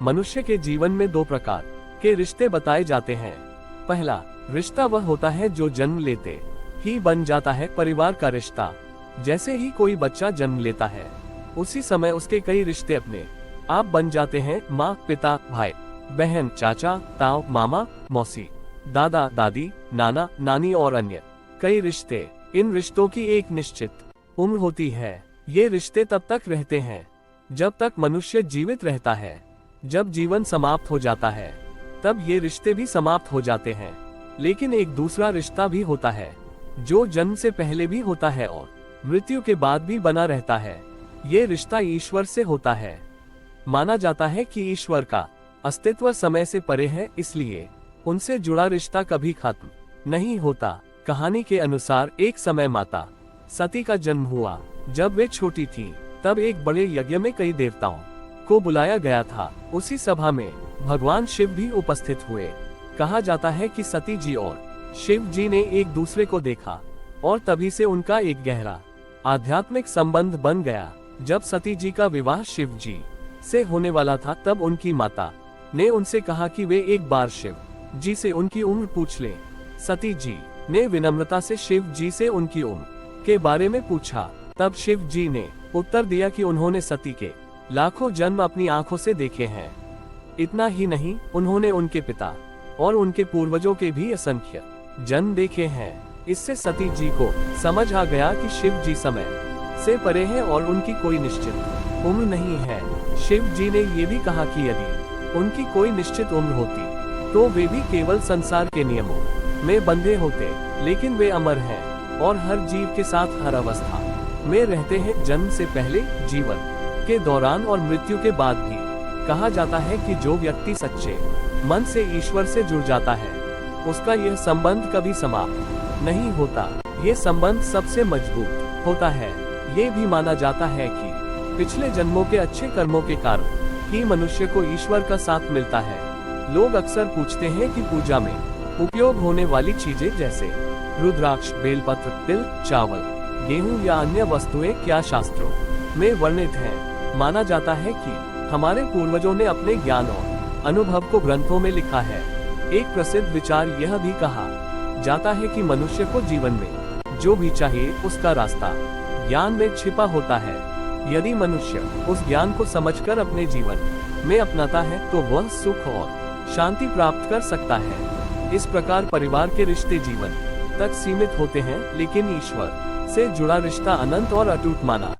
मनुष्य के जीवन में दो प्रकार के रिश्ते बताए जाते हैं। पहला रिश्ता वह होता है जो जन्म लेते ही बन जाता है, परिवार का रिश्ता। जैसे ही कोई बच्चा जन्म लेता है उसी समय उसके कई रिश्ते अपने आप बन जाते हैं। माँ, पिता, भाई बहन, चाचा, ताऊ, मामा, मौसी, दादा, दादी, नाना, नानी और अन्य कई रिश्ते। इन रिश्तों की एक निश्चित उम्र होती है। ये रिश्ते तब तक रहते हैं जब तक मनुष्य जीवित रहता है। जब जीवन समाप्त हो जाता है तब ये रिश्ते भी समाप्त हो जाते हैं। लेकिन एक दूसरा रिश्ता भी होता है जो जन्म से पहले भी होता है और मृत्यु के बाद भी बना रहता है। ये रिश्ता ईश्वर से होता है। माना जाता है कि ईश्वर का अस्तित्व समय से परे है, इसलिए उनसे जुड़ा रिश्ता कभी खत्म नहीं होता। कहानी के अनुसार एक समय माता सती का जन्म हुआ। जब वे छोटी थी तब एक बड़े यज्ञ में कई देवताओं को बुलाया गया था। उसी सभा में भगवान शिव भी उपस्थित हुए। कहा जाता है कि सती जी और शिव जी ने एक दूसरे को देखा और तभी से उनका एक गहरा आध्यात्मिक संबंध बन गया। जब सती जी का विवाह शिव जी से होने वाला था तब उनकी माता ने उनसे कहा कि वे एक बार शिव जी से उनकी उम्र पूछ लें। सती जी ने विनम्रता से शिव जी से उनकी उम्र के बारे में पूछा। तब शिव जी ने उत्तर दिया कि उन्होंने सती के लाखों जन्म अपनी आंखों से देखे हैं। इतना ही नहीं, उन्होंने उनके पिता और उनके पूर्वजों के भी असंख्य जन्म देखे हैं। इससे सती जी को समझ आ गया कि शिव जी समय से परे हैं और उनकी कोई निश्चित उम्र नहीं है। शिव जी ने ये भी कहा कि यदि उनकी कोई निश्चित उम्र होती तो वे भी केवल संसार के नियमों में बंधे होते, लेकिन वे अमर हैं और हर जीव के साथ हर अवस्था में रहते हैं, जन्म से पहले, जीवन के दौरान और मृत्यु के बाद भी। कहा जाता है कि जो व्यक्ति सच्चे मन से ईश्वर से जुड़ जाता है उसका यह संबंध कभी समाप्त नहीं होता। ये संबंध सबसे मजबूत होता है। ये भी माना जाता है कि पिछले जन्मों के अच्छे कर्मों के कारण ही मनुष्य को ईश्वर का साथ मिलता है। लोग अक्सर पूछते हैं कि पूजा में उपयोग होने वाली चीजें जैसे रुद्राक्ष, बेलपत्र, तिल, चावल, गेहूं या अन्य वस्तुएं क्या शास्त्रों में वर्णित हैं। माना जाता है कि हमारे पूर्वजों ने अपने ज्ञान और अनुभव को ग्रंथों में लिखा है। एक प्रसिद्ध विचार यह भी कहा जाता है कि मनुष्य को जीवन में जो भी चाहिए उसका रास्ता ज्ञान में छिपा होता है। यदि मनुष्य उस ज्ञान को समझकर अपने जीवन में अपनाता है तो वह सुख और शांति प्राप्त कर सकता है। इस प्रकार परिवार के रिश्ते जीवन तक सीमित होते हैं, लेकिन ईश्वर से जुड़ा रिश्ता अनंत और अटूट माना